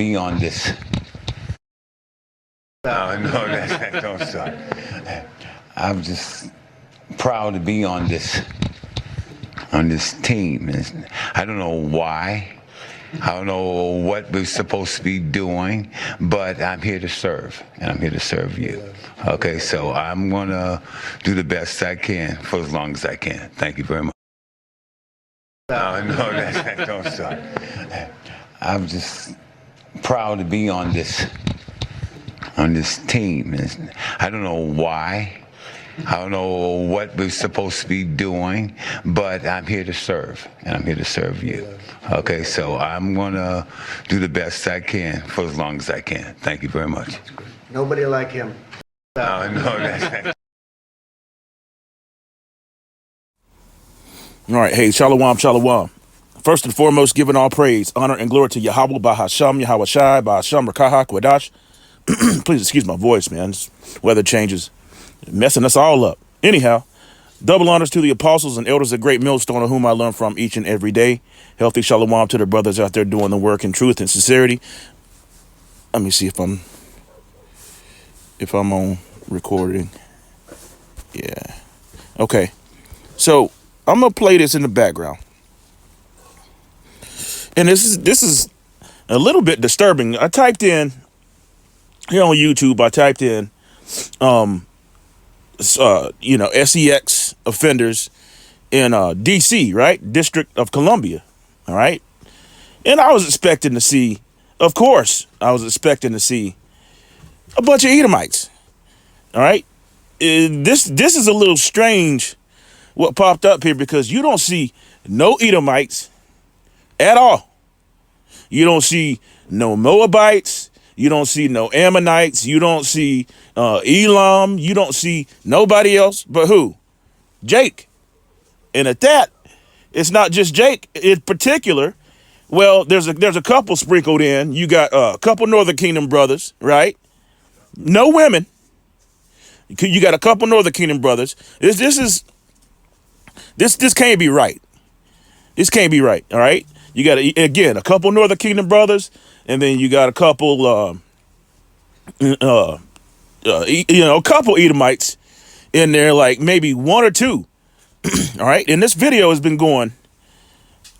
be on this. No, don't start. I'm just proud to be on this team. I don't know why. I don't know what we're supposed to be doing, but I'm here to serve, and I'm here to serve you. Okay, so I'm going to do the best I can for as long as I can. Thank you very much. No, don't start. I'm just proud to be on this team. I don't know why. I don't know what we're supposed to be doing, but I'm here to serve, and I'm here to serve you. Okay, so I'm going to do the best I can for as long as I can. Thank you very much. Nobody like him. All right, hey, shalom, shalom. First and foremost, giving all praise, honor, and glory to Yahweh, Bahasham, Yahweh Shai, Bahasham, Rakaha, Kwadash. Please excuse my voice, man. This weather changes, messing us all up. Anyhow, double honors to the apostles and elders of Great Millstone, of whom I learn from each and every day. Healthy shalom to the brothers out there doing the work in truth and sincerity. Let me see if I'm on recording. Yeah. Okay. So I'm gonna play this in the background, and this is a little bit disturbing. I typed in here on YouTube. I typed in, SEX offenders in DC, right, District of Columbia. All right, and I was expecting to see, of course, a bunch of Edomites. All right, this is a little strange what popped up here, because you don't see no Edomites at all. You don't see no Moabites. You don't see no Ammonites. You don't see Elam. You don't see nobody else but who? Jake. And at that, it's not just Jake in particular. Well, there's a couple sprinkled in. You got a couple Northern Kingdom brothers, right? No women. You got a couple Northern Kingdom brothers. This can't be right. This can't be right. All right. You got a couple Northern Kingdom brothers, and then you got a couple, a couple Edomites in there, like maybe one or two. All right. And this video has been going,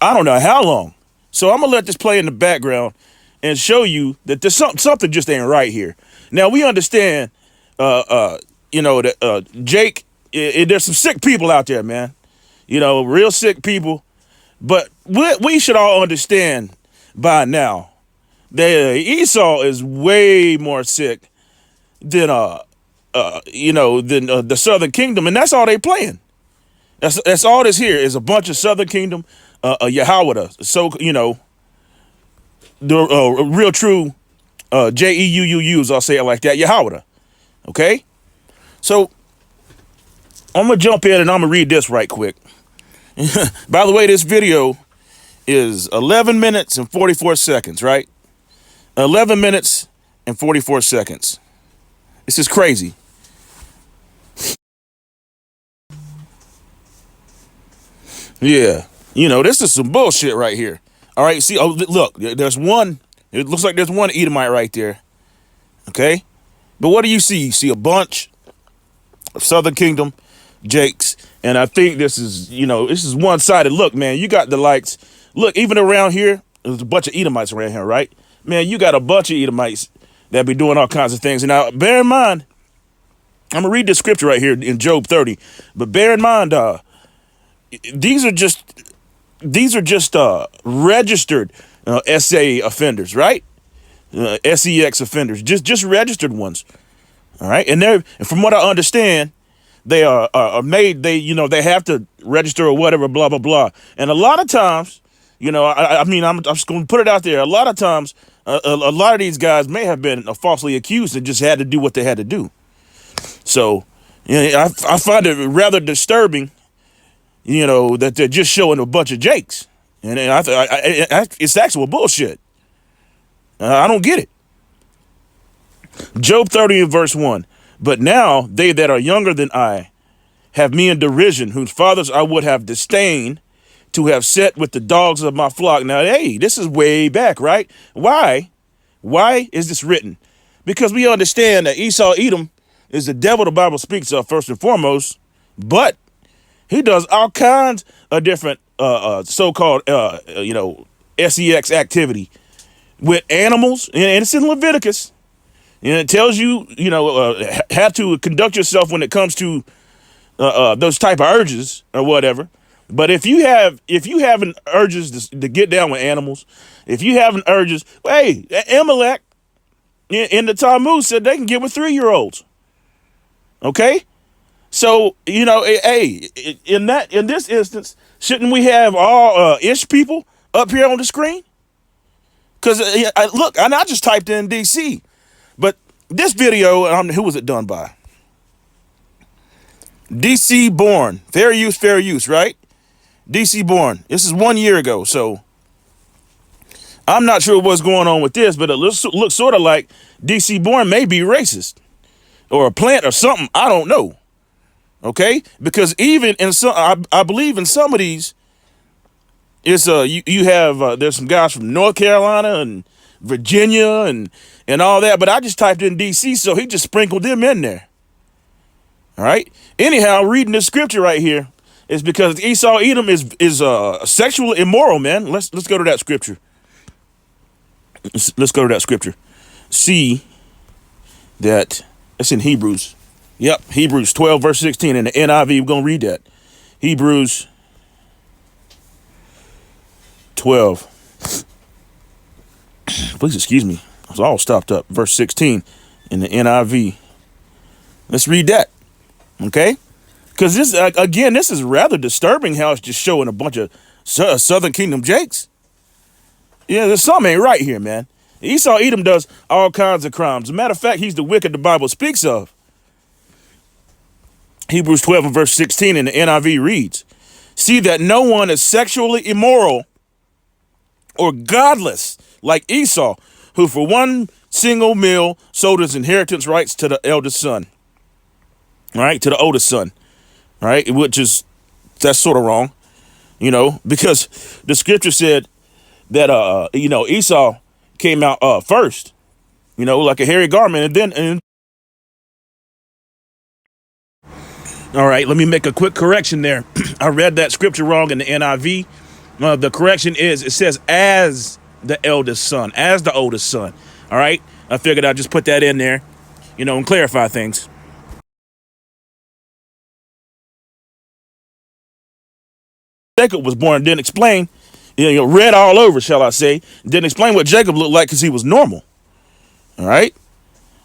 I don't know how long. So I'm gonna let this play in the background and show you that there's something just ain't right here. Now we understand, that Jake. There's some sick people out there, man. Real sick people. But we should all understand by now that Esau is way more sick than the Southern Kingdom, and that's all they playing. That's all this here is a bunch of Southern Kingdom, Yahweh. So the real true Jeuuus. I'll say it like that, Yahweh. Okay, so I'm gonna jump in and I'm gonna read this right quick. By the way, this video is 11 minutes and 44 seconds, right? 11 minutes and 44 seconds. This is crazy. Yeah. This is some bullshit right here. All right. See, look, there's one. It looks like there's one Edomite right there. Okay. But what do you see? You see a bunch of Southern Kingdom Jakes. And I think this is one-sided. Look, man, you got the likes. Look, even around here, there's a bunch of Edomites around here, right? Man, you got a bunch of Edomites that be doing all kinds of things. And now, bear in mind, I'm going to read this scripture right here in Job 30. But bear in mind, these are just registered SA offenders, right? SEX offenders, just registered ones. All right. And from what I understand, they are made, they have to register or whatever, blah, blah, blah. And a lot of times, I'm just going to put it out there. A lot of times, a lot of these guys may have been falsely accused and just had to do what they had to do. So, I find it rather disturbing, that they're just showing a bunch of Jakes. And it's actual bullshit. I don't get it. Job 30 and verse 1. But now they that are younger than I have me in derision, whose fathers I would have disdained to have set with the dogs of my flock. Now, hey, this is way back, right? Why Why is this written? Because we understand that Esau, Edom, is the devil the Bible speaks of first and foremost, but he does all kinds of different so-called, sex activity with animals, and it's in Leviticus. And it tells you, how to conduct yourself when it comes to those type of urges or whatever. But if you having urges to get down with animals, if you having urges, hey, Amalek in the Talmud said they can get with 3-year-olds. Okay, so hey, in this instance, shouldn't we have all Ish people up here on the screen? Because look, I just typed in DC, but this video, who was it done by? DC Born, fair use, right? DC Born. This is 1 year ago, so I'm not sure what's going on with this, but it looks sort of like DC Born may be racist or a plant or something. I don't know. Okay, because even in some, I believe in some of these, it's you have there's some guys from North Carolina and Virginia and all that, but I just typed in DC, so he just sprinkled them in there. All right. Anyhow, reading this scripture right here is because Esau Edom is sexually immoral, man. Let's go to that scripture. Let's go to that scripture. See that it's in Hebrews. Yep, Hebrews 12 verse 16 in the NIV. We're gonna read that. Hebrews 12. Please excuse me. I was all stopped up. Verse 16 in the NIV. Let's read that. Okay? Because this, again, this is rather disturbing how it's just showing a bunch of Southern Kingdom Jakes. Yeah, there's something ain't right here, man. Esau Edom does all kinds of crimes. As a matter of fact, he's the wicked the Bible speaks of. Hebrews 12 and verse 16 in the NIV reads, see that no one is sexually immoral or godless like Esau, who for one single meal sold his inheritance rights to the eldest son. All right, to the oldest son. All right, that's sort of wrong, because the scripture said that, Esau came out first, like a hairy garment. All right, let me make a quick correction there. I read that scripture wrong in the NIV. The correction is, it says as the eldest son, as the oldest son. All right, I figured I'd just put that in there, and clarify things. Jacob was born, didn't explain, read all over, shall I say, didn't explain what Jacob looked like because he was normal. All right.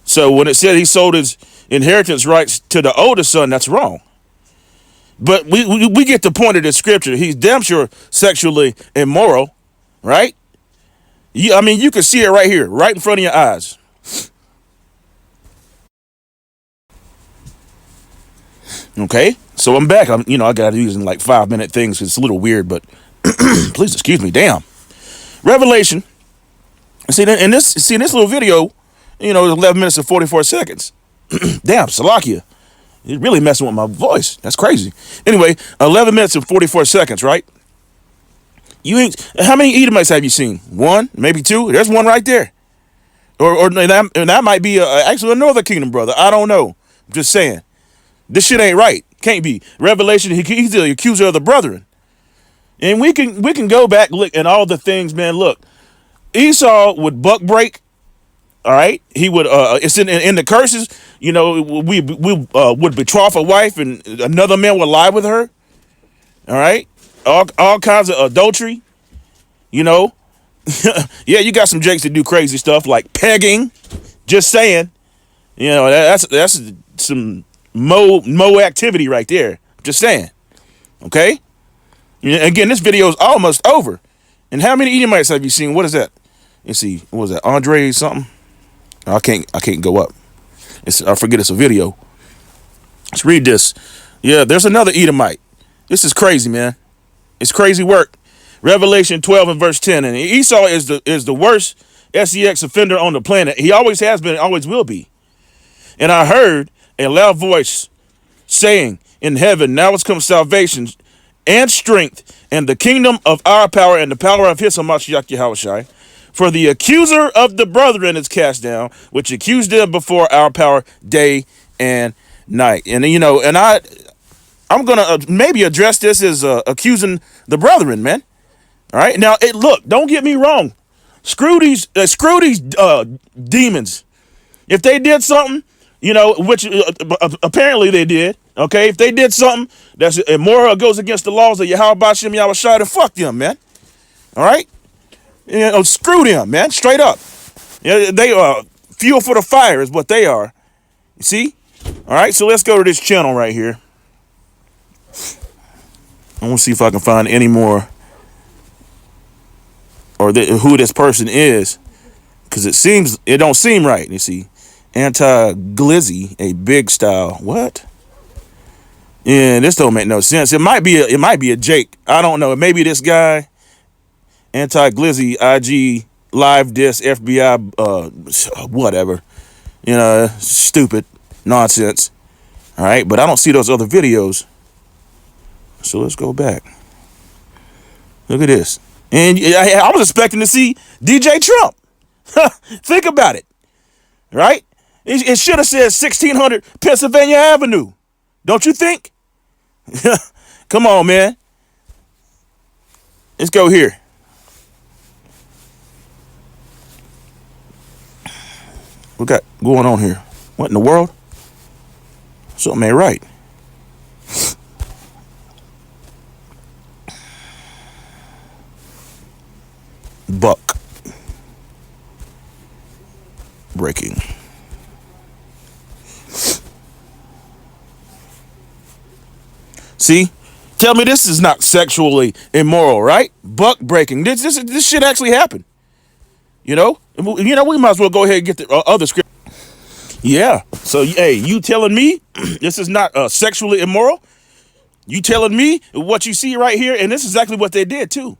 So when it said he sold his inheritance rights to the oldest son, that's wrong. But we get the point of the scripture. He's damn sure sexually immoral, right? You can see it right here, right in front of your eyes. Okay, so I'm back. I got to use in like 5-minute things. It's a little weird, but please excuse me. Damn. Revelation. See this little video, 11 minutes and 44 seconds. Damn, Salakia. You're really messing with my voice. That's crazy. Anyway, 11 minutes and 44 seconds, right? How many Edomites have you seen? One, maybe two. There's one right there. Or that might be actually a Northern Kingdom brother. I don't know. I'm just saying. This shit ain't right. Can't be. Revelation, he's the accuser of the brethren. And we can go back, look at all the things, man. Look, Esau would buck break. All right, he would. It's in the curses. We would betroth a wife, and another man would lie with her. All right, all kinds of adultery. Yeah, you got some jakes that do crazy stuff like pegging. Just saying, that's some mo activity right there. Just saying. Okay. Again, this video is almost over. And how many Edomites have you seen? What is that? Let's see. What was that? Andre something? I can't go up. I forget it's a video. Let's read this. Yeah, there's another Edomite. This is crazy, man. It's crazy work. Revelation 12 and verse 10. And Esau is the worst sex offender on the planet. He always has been, always will be. And I heard a loud voice saying in heaven, now has come salvation and strength and the kingdom of our power and the power of his Hamashiach Yahushai. For the accuser of the brethren is cast down, which accused them before our power day and night. And I'm gonna maybe address this as accusing the brethren, man. All right, now look, don't get me wrong. Screw these demons. If they did something, which apparently they did. Okay, if they did something that's immoral, goes against the laws of Yahweh Bashem Yahweh, then fuck them, man. All right, screw them, man. Straight up. Yeah, they are fuel for the fire, is what they are. You see? All right, so let's go to this channel right here. I want to see if I can find any more, or who this person is, because it don't seem right. You see, anti-glizzy, a big style. What? Yeah, this don't make no sense. It might be a Jake. I don't know. Maybe this guy, anti-glizzy, IG live disc FBI, whatever. Stupid nonsense. All right, but I don't see those other videos. So let's go back. Look at this. And I was expecting to see DJ Trump. Think about it. Right? It should have said 1600 Pennsylvania Avenue. Don't you think? Come on, man. Let's go here. What got going on here? What in the world? Something ain't right. Buck breaking. See? Tell me this is not sexually immoral, right? Buck breaking. This shit actually happened. We might as well go ahead and get the other script. Yeah. So, hey, you telling me this is not sexually immoral? You telling me what you see right here? And this is exactly what they did, too.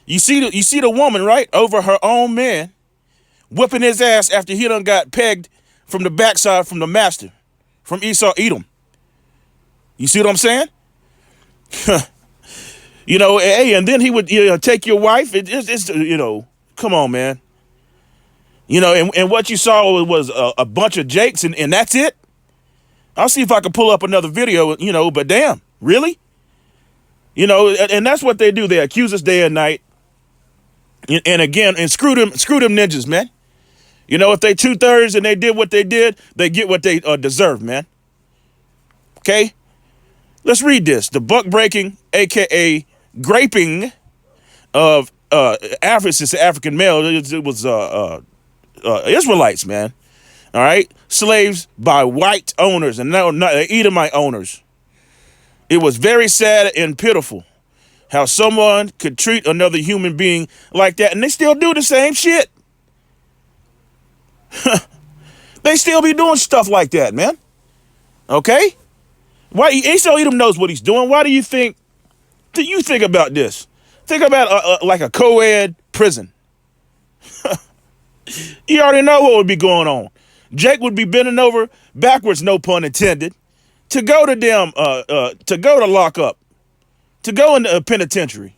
You see the woman, right, over her own man, whipping his ass after he done got pegged from the backside from the master, from Esau Edom. You see what I'm saying? Hey, and then he would take your wife. It's come on, man. And what you saw was a bunch of Jakes, and that's it. I'll see if I can pull up another video, but damn, really? And that's what they do. They accuse us day and night. And again, and screw them ninjas, man. If they 2/3 and they did what they did, they get what they deserve, man. Okay? Let's read this. The buck breaking, a.k.a. graping of African male. It was Israelites, man. All right? Slaves by white owners and not Edomite owners. It was very sad and pitiful how someone could treat another human being like that, and they still do the same shit. They still be doing stuff like that, man. Okay? Why Esau Edom knows what he's doing. Why do you think about this? Think about like a co-ed prison. You already know what would be going on. Jake would be bending over backwards, no pun intended, to go to lock up, to go in the penitentiary.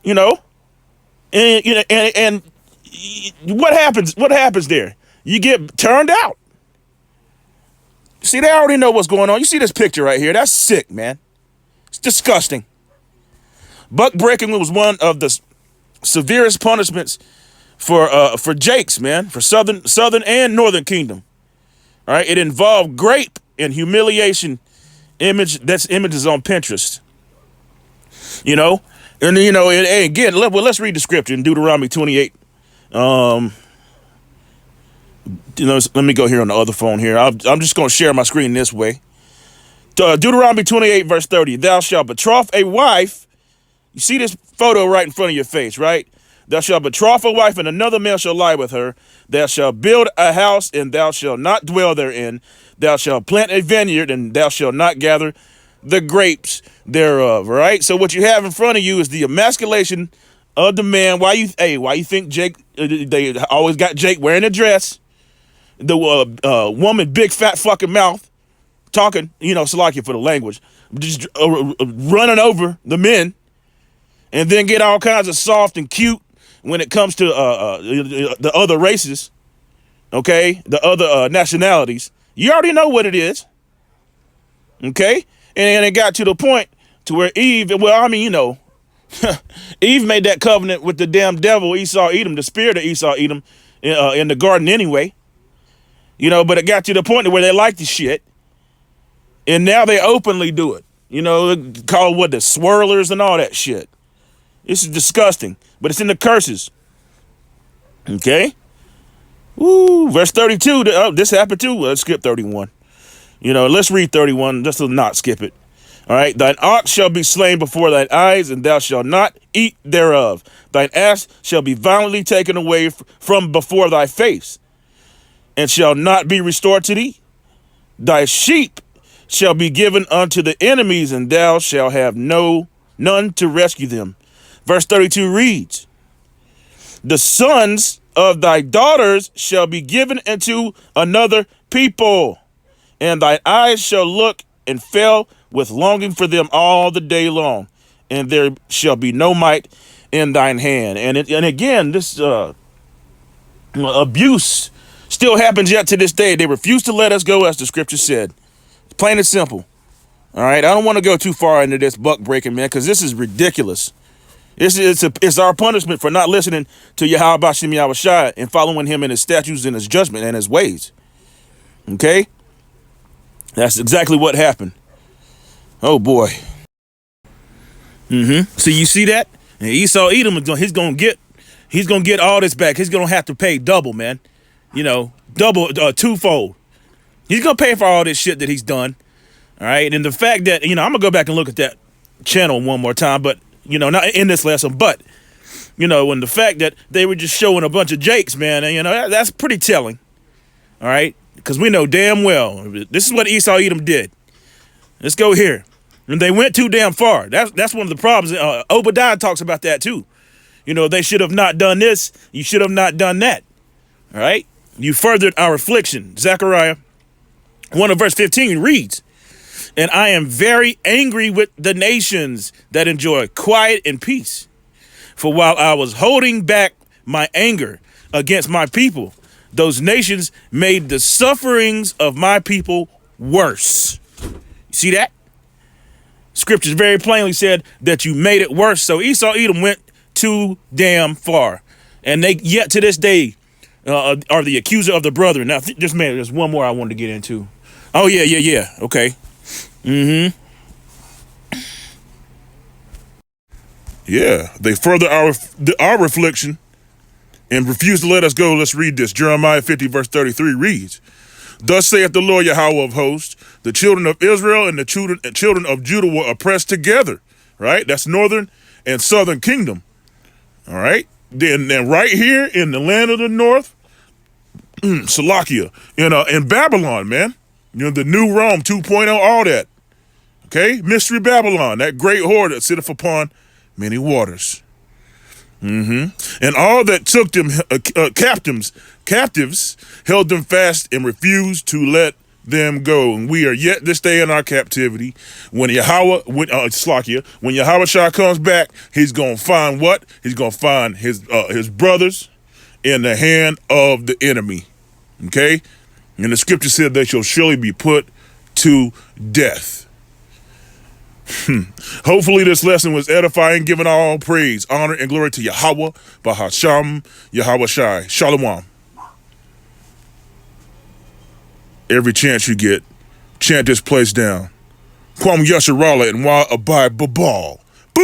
And what happens? What happens there? You get turned out. See, they already know what's going on. You see this picture right here? That's sick, man. It's disgusting. Buck breaking was one of the severest punishments for Jakes, man, for Southern and Northern Kingdom. All right, it involved grape and humiliation. That's images on Pinterest. And again, let's read the scripture in Deuteronomy 28. Let me go here on the other phone here. I'm just going to share my screen this way. Deuteronomy 28, verse 30. Thou shalt betroth a wife. You see this photo right in front of your face, right? Thou shalt betroth a wife, and another man shall lie with her. Thou shalt build a house, and thou shalt not dwell therein. Thou shalt plant a vineyard, and thou shalt not gather the grapes thereof. Right? So what you have in front of you is the emasculation of the man. Why you think Jake? They always got Jake wearing a dress. The woman, big fat fucking mouth, talking. Salakia for the language, just running over the men, and then get all kinds of soft and cute when it comes to the other races, okay, the other nationalities, you already know what it is, okay? And it got to the point to where Eve, well, I mean, you know, Eve made that covenant with the damn devil, Esau, Edom, the spirit of Esau, Edom, in the garden anyway. You know, but it got to the point where they like the shit, and now they openly do it. You know, call what the swirlers and all that shit. This is disgusting, but it's in the curses. Okay? Ooh, verse 32. Oh, this happened too. Let's skip 31. You know, let's read 31 just to not skip it. All right. Thine ox shall be slain before thine eyes, and thou shalt not eat thereof. Thine ass shall be violently taken away from before thy face, and shall not be restored to thee. Thy sheep shall be given unto the enemies, and thou shalt have none to rescue them. Verse 32 reads, the sons of thy daughters shall be given into another people, and thine eyes shall look and fail with longing for them all the day long, and there shall be no might in thine hand. And again, this abuse still happens yet to this day. They refuse to let us go, as the scripture said. Plain and simple. All right, I don't want to go too far into this buck breaking, man, because this is ridiculous. It's our punishment for not listening to Yahweh Bashim Yahushua and following him in his statutes and his judgment and his ways. Okay? That's exactly what happened. Oh, boy. So you see that? And Esau Edom, he's gonna get all this back. He's gonna have to pay double, man. You know, double, twofold. He's gonna pay for all this shit that he's done. All right. And the fact that, you know, I'm gonna go back and look at that channel one more time, but, you know, not in this lesson, but, you know, and the fact that they were just showing a bunch of jakes, man, and, you know, that's pretty telling. All right. Because we know damn well this is what Esau Edom did. Let's go here. And they went too damn far. That's one of the problems. Obadiah talks about that too. You know, they should have not done this. You should have not done that. All right. You furthered our affliction. Zechariah 1 verse 15 reads, and I am very angry with the nations that enjoy quiet and peace. For while I was holding back my anger against my people, those nations made the sufferings of my people worse. You see that? Scriptures very plainly said that you made it worse. So Esau Edom went too damn far. And they yet to this day are the accuser of the brethren. Now, there's one more I wanted to get into. Oh, yeah. Okay. Yeah, they further our affliction and refuse to let us go. Let's read this. Jeremiah 50 verse 33 reads, thus saith the Lord Yahweh of hosts, the children of Israel and the children of Judah were oppressed together. Right? That's northern and southern kingdom. All right. Then right here in the land of the north, Salakia, in Babylon, man. You know, the new Rome 2.0, all that. Okay? Mystery Babylon, that great whore that sitteth upon many waters. And all that took them captives held them fast and refused to let them go. And we are yet this day in our captivity. When Yahweh Shah comes back, he's going to find what? He's going to find his brothers in the hand of the enemy. Okay? And the scripture said they shall surely be put to death. Hopefully this lesson was edifying, giving all praise, honor, and glory to Yahweh, Bahasham, Yahweh Shai. Shalom. Every chance you get, chant this place down. Kwam Yasharala and Wa Abai Babal.